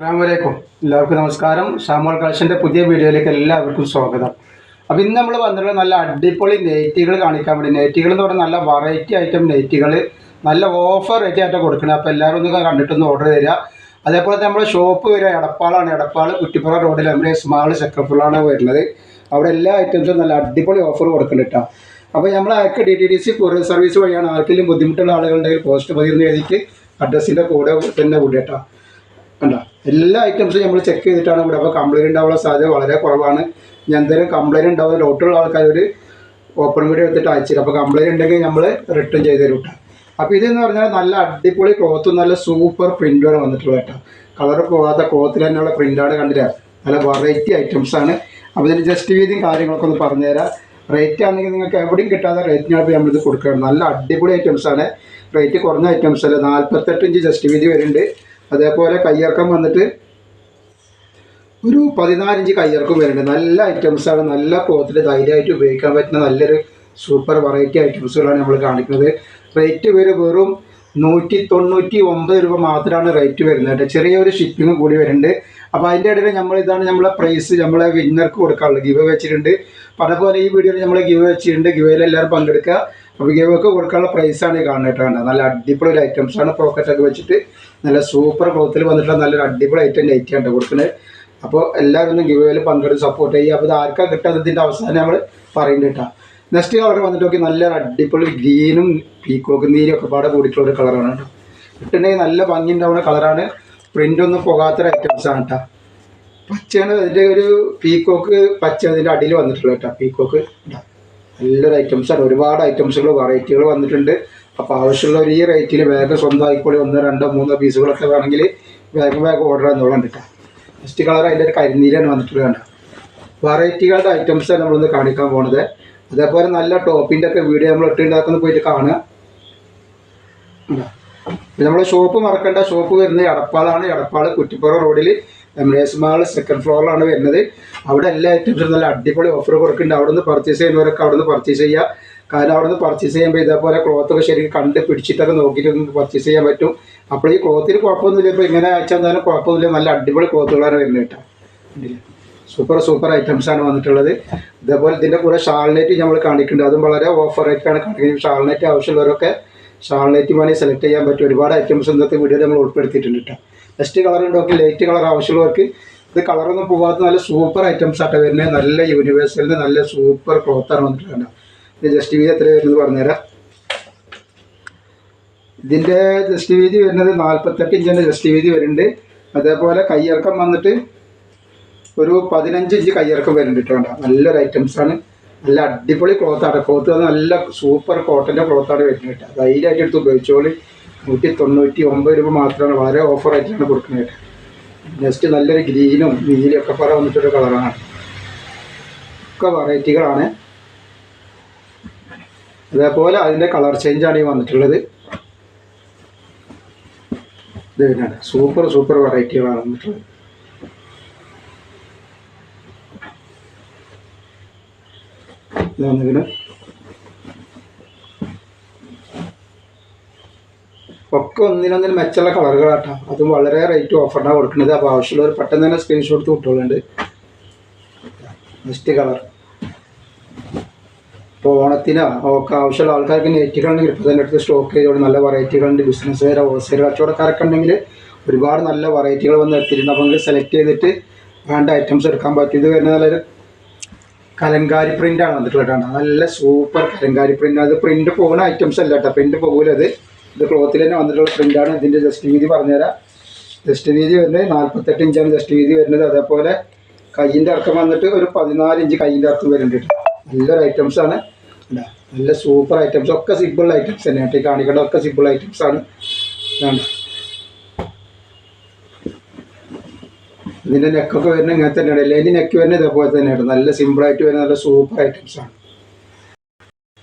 അസ്സലാമലൈക്കും. എല്ലാവർക്കും നമസ്കാരം. ഷാമോൾ കളക്ഷൻ്റെ പുതിയ വീഡിയോയിലേക്ക് എല്ലാവർക്കും സ്വാഗതം. അപ്പോൾ ഇന്ന് നമ്മൾ വന്നിട്ടുള്ള നല്ല അടിപൊളി നെയ്റ്റികൾ കാണിക്കാൻ വേണ്ടി. നെയ്റ്റികൾ എന്ന് പറഞ്ഞാൽ നല്ല വെറൈറ്റി ഐറ്റം നെയ്റ്റികൾ, നല്ല ഓഫർ റേറ്റ് ആയിട്ട് കൊടുക്കുന്നത്. അപ്പോൾ എല്ലാവരും ഒന്ന് കണ്ടിട്ടൊന്ന് ഓർഡർ തരിക. അതേപോലെ നമ്മുടെ ഷോപ്പ് വരിക എടപ്പാളാണ്. എടപ്പാൾ കുറ്റിപ്പുറം റോഡിൽ നമ്മുടെ സ്മാൾ സെക്കപ്പുള്ളാണ് വരുന്നത്. അവിടെ എല്ലാ ഐറ്റംസും നല്ല അടിപൊളി ഓഫർ കൊടുക്കുന്നുണ്ട് കേട്ടോ. അപ്പോൾ നമ്മൾ അയക്ക് DTDC കൊറിയർ സർവീസ് വഴിയാണ്. ആർക്കെങ്കിലും ബുദ്ധിമുട്ടുള്ള ആളുകളുണ്ടെങ്കിൽ പോസ്റ്റ് മതിയെന്ന് എഴുതിയിട്ട് അഡ്രസ്സിൻ്റെ കൂടെ തന്നെ കൂടി കേട്ടോ. കണ്ടോ, എല്ലാ ഐറ്റംസും നമ്മൾ ചെക്ക് ചെയ്തിട്ടാണ് ഇവിടെ. അപ്പോൾ കംപ്ലയിൻറ്റ് ഉണ്ടാവാനുള്ള സാധ്യത വളരെ കുറവാണ്. ഞാൻ എന്തെങ്കിലും കംപ്ലയിൻറ്റ് ഉണ്ടാവും ലോട്ടുള്ള ആൾക്കാർ ഒരു ഓപ്പൺ വീഡിയോ എടുത്തിട്ട് അയച്ചിട്ട്, അപ്പോൾ കംപ്ലയിൻറ്റ് ഉണ്ടെങ്കിൽ നമ്മൾ റിട്ടേൺ ചെയ്ത് തരും കേട്ടോ. അപ്പോൾ ഇതെന്ന് പറഞ്ഞാൽ നല്ല അടിപൊളി ക്ലോത്തും നല്ല സൂപ്പർ പ്രിൻ്റാണ് വന്നിട്ടുള്ളത് കേട്ടോ. കളർ പോകാത്ത ക്ലോത്തിൽ തന്നെയുള്ള പ്രിൻ്റാണ് കണ്ടില്ല. നല്ല വെറൈറ്റി ഐറ്റംസാണ്. അപ്പോൾ ഇതിന് ജസ്റ്റ് വീതിയും കാര്യങ്ങളൊക്കെ ഒന്ന് പറഞ്ഞുതരാം. റേറ്റ് ആണെങ്കിൽ നിങ്ങൾക്ക് എവിടെയും കിട്ടാത്ത റേറ്റിനാണ് ഇപ്പോൾ നമ്മളിത് കൊടുക്കുന്നത്. നല്ല അടിപൊളി ഐറ്റംസാണ്. റേറ്റ് കുറഞ്ഞ ഐറ്റംസ് അല്ല. 48 ഇഞ്ച് ജസ്റ്റ് വീതി വരുന്നുണ്ട്. അതേപോലെ കയ്യിറക്കം വന്നിട്ട് ഒരു 14 ഇഞ്ച് കയ്യിറക്കം വരുന്നുണ്ട്. നല്ല ഐറ്റംസാണ്. നല്ല ക്ലോത്തിൽ ധൈര്യമായിട്ട് ഉപയോഗിക്കാൻ പറ്റുന്ന നല്ലൊരു സൂപ്പർ വെറൈറ്റി ഐറ്റംസുകളാണ് നമ്മൾ കാണിക്കുന്നത്. റേറ്റ് വെറും 199 രൂപ മാത്രമാണ് റേറ്റ് വരുന്നത് കേട്ടോ. ചെറിയൊരു ഷിപ്പിംഗ് കൂടി വരുന്നുണ്ട്. അപ്പോൾ അതിൻ്റെ ഇടയിൽ ഇതാണ് നമ്മളെ പ്രൈസ് നമ്മളെ വിന്നർക്ക് കൊടുക്കാറുള്ളത്. ഗിവ് വെച്ചിട്ടുണ്ട്. അപ്പോൾ അതേപോലെ ഈ വീഡിയോയിൽ നമ്മൾ ഗിവ് വെച്ചിട്ടുണ്ട്. ഗിവയിൽ എല്ലാവരും പങ്കെടുക്കുക. അപ്പോൾ ഗിവൊക്കെ കൊടുക്കാനുള്ള പ്രൈസാണ് ഈ കാണുന്നത് കേട്ടോ. നല്ല അടിപൊളി ഒരു ഐറ്റംസാണ്. പോക്കറ്റൊക്കെ വെച്ചിട്ട് നല്ല സൂപ്പർ ക്ലോത്തിൽ വന്നിട്ടുള്ള നല്ലൊരു അടിപൊളി ഐറ്റം നൈറ്റിയാണ് കൊടുക്കുന്നത്. അപ്പോൾ എല്ലാവരും ഒന്ന് ഗിവയിൽ പങ്കെടുത്ത് സപ്പോർട്ട് ചെയ്യുക. അപ്പോൾ ഇത് ആർക്കാ കിട്ടാത്തതിൻ്റെ അവസാനം നമ്മൾ പറയുന്നത് കേട്ടോ. നെക്സ്റ്റ് കളർ വന്നിട്ട് നോക്കി നല്ലൊരു അടിപൊളി ഗ്രീനും പീക്കോക്ക് നീരും ഒക്കെ പാടെ കൂടിയിട്ടുള്ളൊരു കളറാണ് കേട്ടോ. കിട്ടുന്നെങ്കിൽ നല്ല ഭംഗി ഉണ്ടാവുന്ന കളറാണ്. പ്രിൻ്റൊന്നും പോകാത്തൊരു ഐറ്റംസാണ് കേട്ടോ. പച്ചയാണ് അതിൻ്റെ ഒരു പീക്കോക്ക് പച്ച അതിൻ്റെ അടിയിൽ വന്നിട്ടുള്ളത് കേട്ടോ. പീക്കോക്ക് നല്ലൊരു ഐറ്റംസാണ്. ഒരുപാട് ഐറ്റംസുകൾ വെറൈറ്റികൾ വന്നിട്ടുണ്ട്. അപ്പോൾ ആവശ്യമുള്ളവർ ഈ റേറ്റിൽ വേഗം സ്വന്തമായിക്കോളി. 1, 2, 3 പീസുകളൊക്കെ വേണമെങ്കിൽ വേഗം ഓർഡർ എന്നുള്ളത് കേട്ടോ. നെക്സ്റ്റ് കളർ അതിൻ്റെ ഒരു കരിനീരാണ് വന്നിട്ടുള്ളത് കണ്ടോ. വെറൈറ്റികളുടെ ഐറ്റംസാണ് നമ്മളൊന്ന് കാണിക്കാൻ പോണത്. അതേപോലെ നല്ല ടോപ്പിൻ്റെ ഒക്കെ വീഡിയോ നമ്മൾ ഇട്ടുണ്ടാക്കുന്ന പോയിട്ട് കാണുക. നമ്മളെ ഷോപ്പ് മറക്കേണ്ട. ഷോപ്പ് വരുന്നത് എടപ്പാളാണ്. എടപ്പാൾ കുറ്റിപ്പുറം റോഡിൽ എമിറേറ്റ്സ് മാൾ സെക്കൻഡ് ഫ്ലോറിലാണ് വരുന്നത്. അവിടെ എല്ലാ ഐറ്റംസും നല്ല അടിപൊളി ഓഫർ കൊടുക്കുന്നുണ്ട്. അവിടെ നിന്ന് പർച്ചേസ് ചെയ്യുന്നവരൊക്കെ അവിടെ നിന്ന് പർച്ചേസ് ചെയ്യുക. കാരണം അവിടെ നിന്ന് പർച്ചേസ് ചെയ്യുമ്പോൾ ഇതേപോലെ ക്ലോത്തൊക്കെ ശരിക്കും കണ്ട് പിടിച്ചിട്ടൊക്കെ നോക്കിയിട്ട് പർച്ചേസ് ചെയ്യാൻ പറ്റും. അപ്പോൾ ഈ ക്ലോത്തിന് കുഴപ്പമൊന്നുമില്ല. ഇപ്പോൾ ഇങ്ങനെ അയച്ചാൽ എന്തായാലും കുഴപ്പമൊന്നുമില്ല. നല്ല അടിപൊളി ക്ലോത്തുകളാണ് വരുന്നത് കേട്ടോ. സൂപ്പർ ഐറ്റംസാണ് വന്നിട്ടുള്ളത്. ഇതേപോലെ ഇതിൻ്റെ കൂടെ ഷാൾനെറ്റ് നമ്മൾ കാണിക്കുന്നുണ്ട്. അതും വളരെ ഓഫർ റേറ്റാണ് കാണിക്കുന്നത്. ഷാൾനെറ്റ് ആവശ്യമുള്ളവരൊക്കെ ഷാൾനെറ്റ് വേണമെങ്കിൽ സെലക്ട് ചെയ്യാൻ പറ്റും. ഒരുപാട് ഐറ്റംസ് ഇന്നത്തെ വീഡിയോയിൽ നമ്മൾ ഉൾപ്പെടുത്തിയിട്ടുണ്ട് കേട്ടോ. നെക്സ്റ്റ് കളർ ഉണ്ടോക്കി ലൈറ്റ് കളർ ആവശ്യമുള്ളവർക്ക് ഇത് കളറൊന്നും പോകാത്ത നല്ല സൂപ്പർ ഐറ്റംസ് ആയിട്ട് വരുന്നത്. നല്ല യൂണിവേഴ്സലിന് നല്ല സൂപ്പർ ക്ലോത്താണ് വന്നിട്ടുള്ളത്. ഇത് ജസ്റ്റ് വീതി എത്ര വരുന്നത് പറഞ്ഞുതരാം. ഇതിൻ്റെ ജസ്റ്റ് വീതി വരുന്നത് 48 ഇഞ്ചിൻ്റെ ജസ്റ്റ് വീതി വരുന്നുണ്ട്. അതേപോലെ കയ്യിറക്കം വന്നിട്ട് ഒരു 15 ഇഞ്ച് കയ്യിറക്കം വരുന്നുണ്ട് കേട്ടോ. നല്ലൊരു ഐറ്റംസാണ്. നല്ല അടിപൊളി ക്ലോത്താണ്. ക്ലോത്ത് നല്ല സൂപ്പർ കോട്ടൻ്റെ ക്ലോത്താണ് വരുന്നത് കേട്ടോ. ധൈര്യമായിട്ട് എടുത്ത് ഉപയോഗിച്ചോളി. 199 രൂപ മാത്രമാണ്. വളരെ ഓഫർ ആയിട്ടാണ് കൊടുക്കുന്നത് കേട്ടോ. നെക്സ്റ്റ് നല്ലൊരു ഗ്രീനും നീലും ഒക്കെ പറ വന്നിട്ടൊരു കളറാണ്. ഒക്കെ വെറൈറ്റികളാണ്. അതേപോലെ അതിൻ്റെ കളർ ചേഞ്ചാണ് ഈ വന്നിട്ടുള്ളത്. ഇത് തന്നെയാണ് സൂപ്പർ വെറൈറ്റികളാണ് വന്നിട്ടുള്ളത്. ഇതാണ് ഒക്കെ ഒന്നിനൊന്നിന് മെച്ചമുള്ള കളറുകളാട്ടോ. അതും വളരെ റേറ്റ് ഓഫറിനാണ് കൊടുക്കുന്നത്. അപ്പോൾ ആവശ്യമുള്ളവർ പെട്ടെന്ന് തന്നെ സ്ക്രീൻഷോട്ട് വിട്ടോളുണ്ട്. നെക്സ്റ്റ് കളർ ഇപ്പോൾ ഓണത്തിനോ ഒക്കെ ആവശ്യമുള്ള ആൾക്കാർക്ക് നെറ്റുകളുണ്ടെങ്കിൽ ഇപ്പോൾ തന്നെ എടുത്ത് സ്റ്റോക്ക് ചെയ്തോളൂ. നല്ല വെറൈറ്റികളുണ്ട്. ബിസിനസ്സുകാരോ ഹോൾസെയിൽ കച്ചവടക്കാരൊക്കെ ഉണ്ടെങ്കിൽ ഒരുപാട് നല്ല വെറൈറ്റികൾ വന്ന് എത്തിയിട്ടുണ്ട്. അപ്പോൾ നിങ്ങൾ സെലക്ട് ചെയ്തിട്ട് വേണ്ട ഐറ്റംസ് എടുക്കാൻ പറ്റും. ഇത് വരുന്ന നല്ലൊരു കലങ്കാരി പ്രിൻ്റാണ് വന്നിട്ടുള്ളത് കേട്ടോ. നല്ല സൂപ്പർ കലങ്കാരി പ്രിൻ്റ്. അത് പ്രിൻ്റ് പോകുന്ന ഐറ്റംസ് അല്ല കേട്ടോ. പ്രിൻ്റ് പോകില്ല. ഇത് ക്ലോത്തിൽ തന്നെ വന്നിട്ടുള്ള പ്രിൻ്റാണ്. ഇതിൻ്റെ ജസ്റ്റ് വീതി പറഞ്ഞുതരാം. ജസ്റ്റ് വീതി വരുന്നത് 48 ഇഞ്ചാണ് ജസ്റ്റ് വീതി വരുന്നത്. അതേപോലെ കയ്യിൻ്റെ ഇറക്കം വന്നിട്ട് ഒരു 14 ഇഞ്ച് കയ്യിൻ്റെ ഇറക്കം വരുന്നുണ്ട്. നല്ലൊരു ഐറ്റംസാണ്. നല്ല സൂപ്പർ ഐറ്റംസ്. ഒക്കെ സിമ്പിൾ ഐറ്റംസ് തന്നെയാണ് ഈ കാണിക്കേണ്ട. ഒക്കെ സിമ്പിൾ ഐറ്റംസാണ്. ഇതിൻ്റെ നെക്കൊക്കെ വരുന്നത് ഇങ്ങനെ തന്നെയാണ്. അല്ലെങ്കിൽ നെക്ക് വരുന്നത് ഇതേപോലെ തന്നെയാണ്. നല്ല സിമ്പിളായിട്ട് വരുന്ന നല്ല സൂപ്പർ ഐറ്റംസാണ്.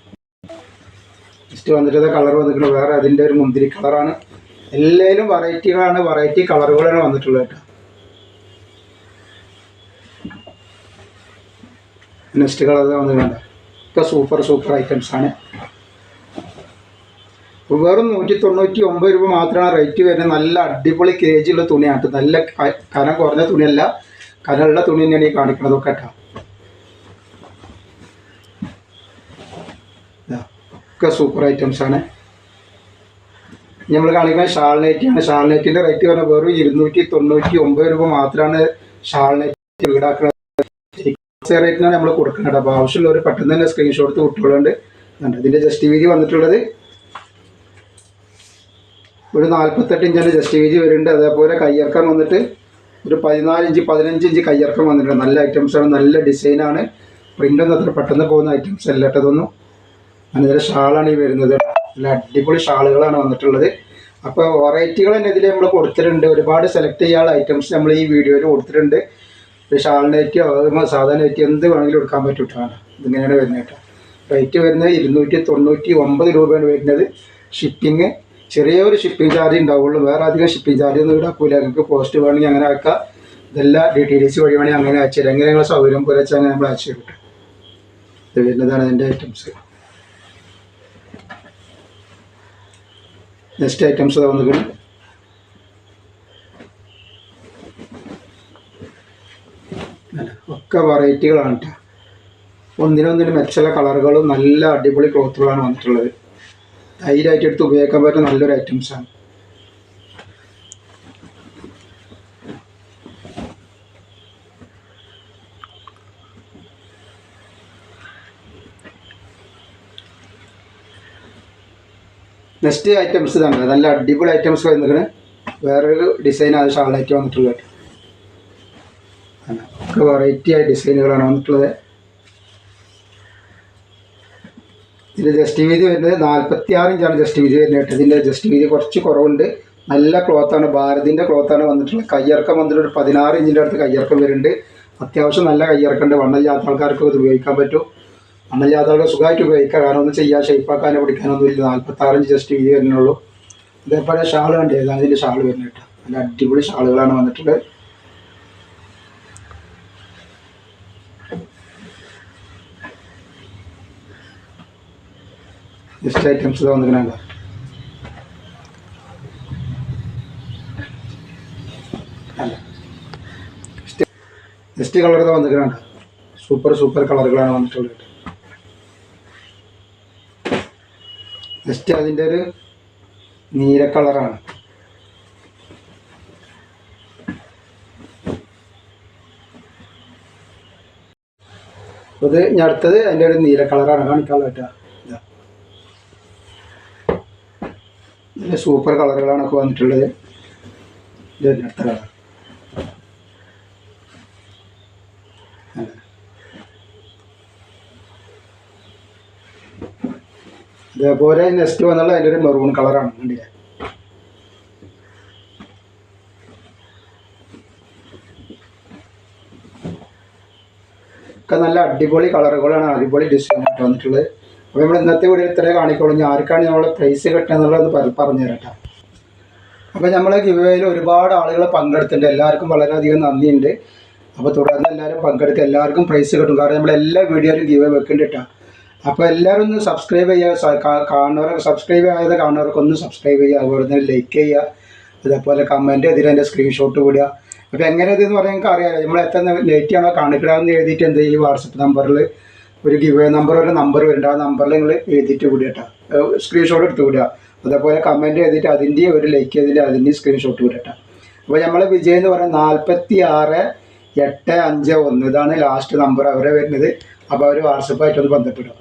നെക്സ്റ്റ് വന്നിട്ട് കളർ വന്നിട്ടുണ്ട് വേറെ. അതിൻ്റെ ഒരു മുന്തിരി കളറാണ്. എല്ലാവരും വെറൈറ്റികളാണ്. വെറൈറ്റി കളറുകളാണ് വന്നിട്ടുള്ളത് കേട്ടോ. നെക്സ്റ്റ് കളർ വന്നിട്ടുണ്ട്. ഒക്കെ സൂപ്പർ ഐറ്റംസാണ്. വെറും 199 രൂപ മാത്രമാണ് റേറ്റ് വരുന്നത്. നല്ല അടിപൊളി കേജിയുള്ള തുണിയാണ്, നല്ല കനം കുറഞ്ഞ തുണിയല്ല, കനമുള്ള തുണി തന്നെയാണ് ഈ കാണിക്കണതൊക്കെ കേട്ടോ. ഒക്കെ സൂപ്പർ ഐറ്റംസ് ആണ്. നമ്മൾ കാണിക്കുന്നത് ഷാൾ നൈറ്റിയാണ്. ഷാൾ നൈറ്റിൻ്റെ റേറ്റ് പറഞ്ഞാൽ വെറും 299 രൂപ മാത്രമാണ് ഷാൾ നൈറ്റ് ഈടാക്കുന്നത്. റേറ്റിനാണ് നമ്മൾ കൊടുക്കുന്നത്. അപ്പോൾ ആവശ്യമുള്ളവർ പെട്ടെന്ന് തന്നെ സ്ക്രീൻഷോട്ട് കുട്ടികളുണ്ട്. ഇതിൻ്റെ ജസ്റ്റ് വീതി വന്നിട്ടുള്ളത് ഒരു 48 ഇഞ്ചാണ് ജസ്റ്റ് വീതി വരുന്നുണ്ട്. അതേപോലെ കയ്യിറക്കം വന്നിട്ട് ഒരു 14 ഇഞ്ച് 15 ഇഞ്ച് കയ്യിറക്കം വന്നിട്ടുണ്ട്. നല്ല ഐറ്റംസാണ്, നല്ല ഡിസൈനാണ്. പ്രിൻ്റൊന്നും അത്ര പെട്ടെന്ന് പോകുന്ന ഐറ്റംസ് അല്ല കേട്ടതൊന്നും. അതിൻ്റെ ഷാളാണ് ഈ വരുന്നത്. നല്ല അടിപൊളി ഷാളുകളാണ് വന്നിട്ടുള്ളത്. അപ്പോൾ വെറൈറ്റികൾ തന്നെ ഇതിൽ നമ്മൾ കൊടുത്തിട്ടുണ്ട്. ഒരുപാട് സെലക്ട് ചെയ്യാനുള്ള ഐറ്റംസ് നമ്മൾ ഈ വീഡിയോയിൽ കൊടുത്തിട്ടുണ്ട്. ഷാൾ നൈറ്റിയോ സാധാരണ നൈറ്റി എന്ത് വേണമെങ്കിലും എടുക്കാൻ പറ്റൂട്ടാണ്. ഇതിങ്ങനെയാണ് വരുന്നത് കേട്ടോ. റേറ്റ് വരുന്നത് 299 രൂപയാണ് വരുന്നത്. ഷിപ്പിങ് ചെറിയൊരു ഷിപ്പിംഗ് ചാർജ് ഉണ്ടാവുള്ളൂ, വേറെ അധികം ഷിപ്പിംഗ് ചാർജ് ഒന്നും ഈടാക്കൂല. നിങ്ങൾക്ക് പോസ്റ്റ് വേണമെങ്കിൽ അങ്ങനെ ആക്കാം. ഇതെല്ലാം DTDC വഴി വേണമെങ്കിൽ അങ്ങനെ അയച്ചു തരാം. എങ്ങനെ നിങ്ങൾ സൗകര്യം പോലെ വെച്ചാൽ അങ്ങനെ നമ്മൾ അയച്ചു തരും. ഇത് വരുന്നതാണ് അതിൻ്റെ ഐറ്റംസ്. നെക്സ്റ്റ് ഐറ്റംസ് വന്നിട്ട് ഒക്കെ വെറൈറ്റികളാണ് കേട്ടോ. ഒന്നിനൊന്നിന് മെച്ചുള്ള കളറുകളും നല്ല അടിപൊളി ക്ലോത്തുകളാണ് വന്നിട്ടുള്ളത്. ധൈര്യമായിട്ട് എടുത്ത് ഉപയോഗിക്കാൻ പറ്റുന്ന നല്ലൊരു ഐറ്റംസാണ്. നെക്സ്റ്റ് ഐറ്റംസ് ഇതാണ്. നല്ല അടിപൊളി ഐറ്റംസ് വരുന്നത്. വേറൊരു ഡിസൈനാണ് ഷാളായിട്ട് വന്നിട്ടുള്ളത്. ഒക്കെ വെറൈറ്റി ആയ ഡിസൈനുകളാണ് വന്നിട്ടുള്ളത്. ഇതിൻ്റെ ജസ്റ്റ് വീതി വരുന്നത് 46 ഇഞ്ചാണ് ജസ്റ്റ് വീതി വരുന്നത് കേട്ടോ. ഇതിൻ്റെ ജസ്റ്റ് വീതി കുറച്ച് കുറവുണ്ട്. നല്ല ക്ലോത്താണ്, ഭാരതിൻ്റെ ക്ലോത്താണ് വന്നിട്ടുള്ളത്. കയ്യിറക്കം വന്നിട്ട് ഒരു 16 ഇഞ്ചിൻ്റെ അടുത്ത് കയ്യിറക്കം വരുന്നുണ്ട്. അത്യാവശ്യം നല്ല കയ്യിറക്കുണ്ട്. വണ്ണമില്ലാത്ത ആൾക്കാർക്ക് ഇത് ഉപയോഗിക്കാൻ പറ്റും. വണ്ണമില്ലാത്ത ആൾക്ക് സുഖമായിട്ട് ഉപയോഗിക്കാം. കാരണം ഒന്നും ചെയ്യാൻ ഷേപ്പാക്കാനോ പിടിക്കാനൊന്നും ഇല്ല. 46 ഇഞ്ച് ജസ്റ്റ് വീതി വരുന്നുള്ളൂ. ഇതേപോലെ ഷാൾ കണ്ടേ, ഇതാണ് ഇതിൻ്റെ ഷാൾ വരുന്നത് കേട്ടോ. നല്ല അടിപൊളി ഷാളുകളാണ് വന്നിട്ടുള്ളത്. നെക്സ്റ്റ് ഐറ്റംസ് വന്നിട്ടുണ്ട്. നെക്സ്റ്റ് കളർ വന്നിട്ടുണ്ട്. സൂപ്പർ കളറുകളാണ് വന്നിട്ടുള്ളത്. നെക്സ്റ്റ് അതിൻ്റെ ഒരു നീല കളറാണ്. ഇത് ഞാൻ അടുത്തത് അതിൻ്റെ ഒരു നീല കളറാണ് കാണിക്കാനുള്ളത് കേട്ടോ. ഇതിൻ്റെ സൂപ്പർ കളറുകളാണ് ഒക്കെ വന്നിട്ടുള്ളത്. ഇത് അടുത്ത കളർ ഇതേപോലെ നെക്സ്റ്റ് വന്നുള്ള അതിൻ്റെ ഒരു മെറൂൺ കളറാണ്. കണ്ടില്ലേ, ഒക്കെ നല്ല അടിപൊളി കളറുകളാണ്, അടിപൊളി ഡിസൈനായിട്ട് വന്നിട്ടുള്ളത്. അപ്പോൾ നമ്മൾ ഇന്നത്തെ വീഡിയോ ഇത്രേ കാണിക്കുള്ളൂ. ഇനി ആർക്കാണ് നമ്മളെ പ്രൈസ് കിട്ടുക എന്നുള്ളത് പറഞ്ഞു തരട്ടെ. അപ്പോൾ നമ്മളെ ഗിവേയിൽ ഒരുപാട് ആളുകൾ പങ്കെടുത്തിട്ടുണ്ട്. എല്ലാവർക്കും വളരെയധികം നന്ദിയുണ്ട്. അപ്പോൾ തുടർന്ന് എല്ലാവരും പങ്കെടുക്കുക, എല്ലാവർക്കും പ്രൈസ് കിട്ടും. കാരണം നമ്മളെല്ലാ വീഡിയോയിലും ഗിവേ വെക്കുന്നുണ്ട്. അപ്പോൾ എല്ലാവരും ഒന്ന് സബ്സ്ക്രൈബ് ചെയ്യുക. കാണുന്നവരൊക്കെ സബ്സ്ക്രൈബ് ചെയ്യാതെ കാണുന്നവരൊക്കെ ഒന്ന് സബ്സ്ക്രൈബ് ചെയ്യുക. അതുപോലെ തന്നെ ലൈക്ക് ചെയ്യുക. അതേപോലെ കമൻറ്റ് ചെയ്തിട്ട് അതിൻ്റെ സ്ക്രീൻഷോട്ട് വിടുക. അപ്പോൾ എങ്ങനെ ഇതെന്ന് പറയാൻ നിങ്ങൾക്ക് അറിയാമല്ലോ. നമ്മൾ എത്ര ലേറ്റാണോ കാണിക്കണമെന്ന് എഴുതിയിട്ട് എന്ത് ഈ വാട്സപ്പ് നമ്പറിൽ ഒരു ഗിവേ നമ്പർ ഒരു നമ്പർ വരുന്നുണ്ട്. ആ നമ്പറിൽ നിങ്ങൾ എഴുതിയിട്ട് വിടുക കേട്ടോ, സ്ക്രീൻഷോട്ട് എടുത്ത് വിടുക. അതേപോലെ കമൻറ്റ് ചെയ്തിട്ട് അതിൻ്റെ ഒരു ലൈക്ക് ചെയ്തിട്ട് അതിൻ്റെ സ്ക്രീൻഷോട്ട് വിടുക കേട്ടോ. അപ്പോൾ നമ്മളെ വിജയം എന്ന് പറയുന്നത് 46851 ഇതാണ് ലാസ്റ്റ് നമ്പർ അവരെ വരുന്നത്. അപ്പോൾ അവർ വാട്സപ്പായിട്ടൊന്ന് ബന്ധപ്പെടുക.